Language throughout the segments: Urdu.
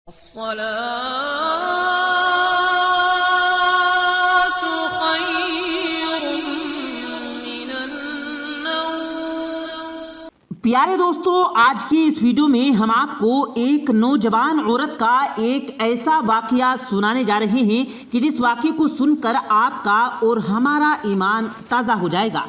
الصلاة خير من النوم۔ پیارے دوستو، آج کی اس ویڈیو میں ہم آپ کو ایک نوجوان عورت کا ایک ایسا واقعہ سنانے جا رہے ہیں کہ جس واقعے کو سن کر آپ کا اور ہمارا ایمان تازہ ہو جائے گا۔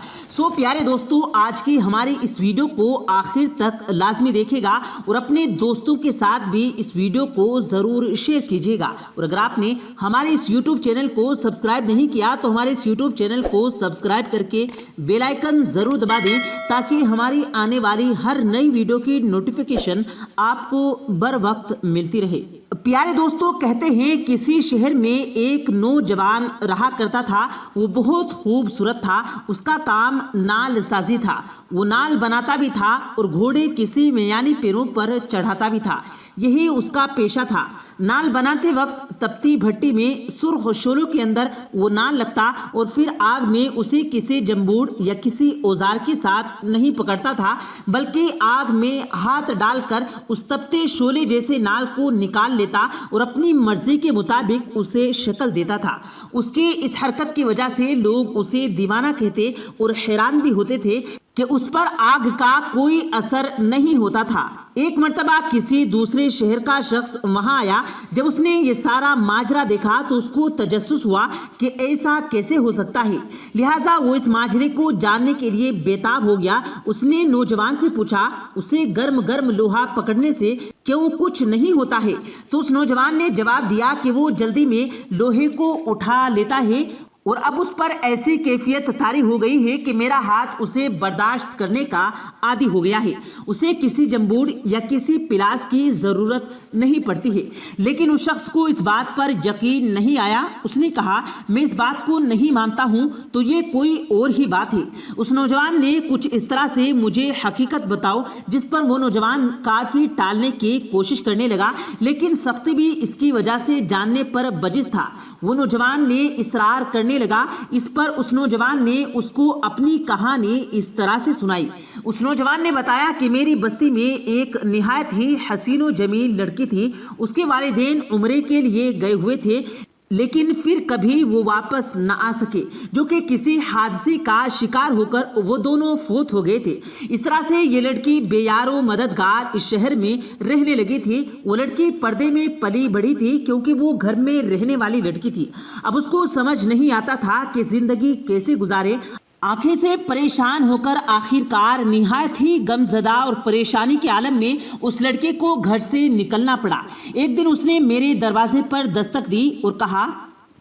پیارے دوستو، آج کی ہماری اس ویڈیو کو آخر تک لازمی دیکھے گا اور اپنے دوستوں کے ساتھ بھی اس ویڈیو کو ضرور شیئر کیجیے گا، اور اگر آپ نے ہمارے اس یوٹیوب چینل کو سبسکرائب نہیں کیا تو ہمارے اس یوٹیوب چینل کو سبسکرائب کر کے بیل آئیکن ضرور دبا دیں تاکہ ہماری آنے والی ہر نئی ویڈیو کی نوٹیفیکیشن آپ کو بر وقت ملتی رہے۔ پیارے دوستو، کہتے ہیں کسی شہر میں ایک نوجوان رہا کرتا تھا۔ وہ بہت خوبصورت تھا۔ اس کا کام نال سازی تھا۔ وہ نال بناتا بھی تھا اور گھوڑے کسی میانی پیروں پر چڑھاتا بھی تھا۔ یہی اس کا پیشہ تھا۔ نال بناتے وقت تپتی بھٹی میں سرخ شعلوں کے اندر وہ نال لگتا اور پھر آگ میں اسے کسی جمبوڑ یا کسی اوزار کے ساتھ نہیں پکڑتا تھا، بلکہ آگ میں ہاتھ ڈال کر اس تپتے شعلے جیسے نال کو نکال لیتا اور اپنی مرضی کے مطابق اسے شکل دیتا تھا۔ اس کے اس حرکت کی وجہ سے لوگ اسے دیوانہ کہتے اور حیران بھی ہوتے تھے کہ اس پر آگ کا کوئی اثر نہیں ہوتا تھا۔ ایک مرتبہ کسی دوسرے شہر کا شخص وہاں آیا۔ جب اس نے یہ سارا ماجرا دیکھا تو اس کو تجسس ہوا کہ ایسا کیسے ہو سکتا ہے، لہٰذا وہ اس ماجرے کو جاننے کے لیے بےتاب ہو گیا۔ اس نے نوجوان سے پوچھا، اسے گرم گرم لوہا پکڑنے سے کیوں کچھ نہیں ہوتا ہے؟ تو اس نوجوان نے جواب دیا کہ وہ جلدی میں لوہے کو اٹھا لیتا ہے اور اب اس پر ایسی کیفیت طاری ہو گئی ہے کہ میرا ہاتھ اسے برداشت کرنے کا عادی ہو گیا ہے۔ اسے کسی جمبوڑ یا کسی پلاس کی ضرورت نہیں پڑتی ہے۔ لیکن اس شخص کو اس بات پر یقین نہیں آیا۔ اس نے کہا، میں اس بات کو نہیں مانتا ہوں تو یہ کوئی اور ہی بات ہے۔ اس نوجوان نے کچھ اس طرح سے مجھے حقیقت بتاؤ، جس پر وہ نوجوان کافی ٹالنے کی کوشش کرنے لگا، لیکن سختی بھی اس کی وجہ سے جاننے پر بجز تھا۔ وہ نوجوان نے اصرار کرنے لگا۔ اس پر اس نوجوان نے اس کو اپنی کہانی اس طرح سے سنائی۔ اس نوجوان نے بتایا کہ میری بستی میں ایک نہایت ہی حسین و جمیل لڑکی تھی۔ اس کے والدین عمرے کے لیے گئے ہوئے تھے، لیکن پھر کبھی وہ واپس نہ آ سکے، جو کہ کسی حادثے کا شکار ہو کر وہ دونوں فوت ہو گئے تھے۔ اس طرح سے یہ لڑکی بے یار و مددگار اس شہر میں رہنے لگی تھی۔ وہ لڑکی پردے میں پلی بڑھی تھی کیونکہ وہ گھر میں رہنے والی لڑکی تھی۔ اب اس کو سمجھ نہیں آتا تھا کہ زندگی کیسے گزارے۔ آنکھیں سے پریشان ہو کر آخرکار نہایت ہی غم زدہ اور پریشانی کے عالم میں اس لڑکے کو گھر سے نکلنا پڑا۔ ایک دن اس نے میرے دروازے پر دستک دی اور کہا،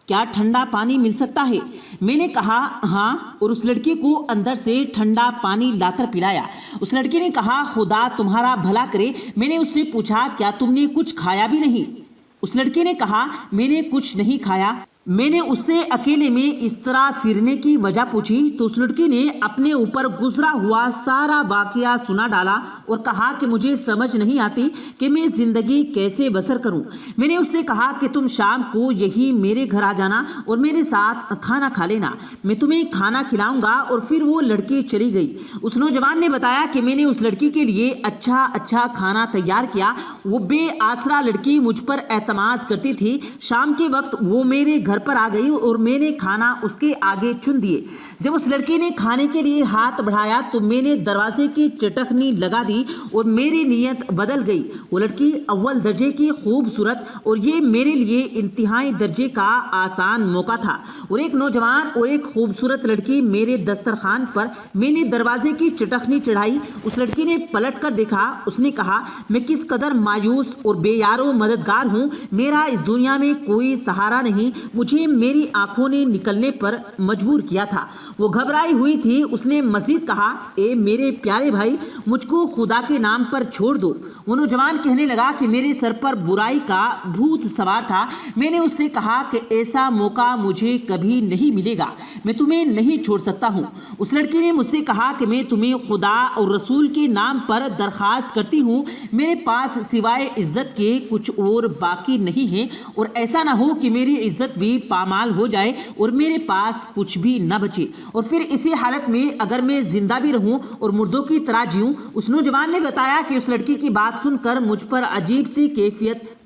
کیا ٹھنڈا پانی مل سکتا ہے؟ میں نے کہا ہاں، اور اس لڑکی کو اندر سے ٹھنڈا پانی لا کر پلایا۔ اس لڑکی نے کہا، خدا تمہارا بھلا کرے۔ میں نے اس سے پوچھا، کیا تم نے کچھ کھایا بھی نہیں؟ اس لڑکی نے کہا، میں نے کچھ نہیں کھایا۔ میں نے اس سے اکیلے میں اس طرح پھرنے کی وجہ پوچھی تو اس لڑکی نے اپنے اوپر گزرا ہوا سارا واقعہ سنا ڈالا اور کہا کہ مجھے سمجھ نہیں آتی کہ میں زندگی کیسے بسر کروں۔ میں نے اس سے کہا کہ تم شام کو یہی میرے گھر آ جانا اور میرے ساتھ کھانا کھا لینا، میں تمہیں کھانا کھلاؤں گا۔ اور پھر وہ لڑکی چلی گئی۔ اس نوجوان نے بتایا کہ میں نے اس لڑکی کے لیے اچھا کھانا تیار کیا۔ وہ بے آسرا لڑکی مجھ پر اعتماد کرتی تھی۔ شام کے وقت وہ میرے گھر پر آ گئی اور میں نے کھانا اس کے آگے چن دیے۔ جب اس لڑکی نے کھانے کے لیے ہاتھ بڑھایا تو میں نے دروازے کی چٹکنی لگا دی اور میری نیت بدل گئی۔ وہ لڑکی اول درجے کی خوبصورت اور یہ میرے لیے انتہائی درجے کا آسان موقع تھا، اور ایک نوجوان اور ایک خوبصورت لڑکی میرے دسترخوان پر۔ میں نے دروازے کی چٹکنی چڑھائی۔ اس لڑکی نے پلٹ کر دیکھا۔ اس نے کہا، میں کس قدر مایوس اور بے یار و مددگار ہوں۔ میرا اس دنیا میں کوئی سہارا نہیں۔ مجھے میری آنکھوں نے نکلنے پر مجبور کیا تھا۔ وہ گھبرائی ہوئی تھی۔ اس نے مزید کہا، اے میرے پیارے بھائی، مجھ کو خدا کے نام پر چھوڑ دو۔ وہ نوجوان کہنے لگا کہ میرے سر پر برائی کا بھوت سوار تھا۔ میں نے اس سے کہا کہ ایسا موقع مجھے کبھی نہیں ملے گا، میں تمہیں نہیں چھوڑ سکتا ہوں۔ اس لڑکی نے مجھ سے کہا کہ میں تمہیں خدا اور رسول کے نام پر درخواست کرتی ہوں، میرے پاس سوائے عزت کے کچھ اور باقی نہیں ہے، اور ایسا نہ ہو کہ میری عزت بھی پامال ہو جائے اور میرے پاس کچھ بھی نہ بچے، اور پھر اسی حالت میں اگر میں زندہ بھی رہوں اور مردوں کی طرح جیوں۔ اس نوجوان نے بتایا کہ اس لڑکی کی بات سن کر مجھ پر عجیب سی کیفیت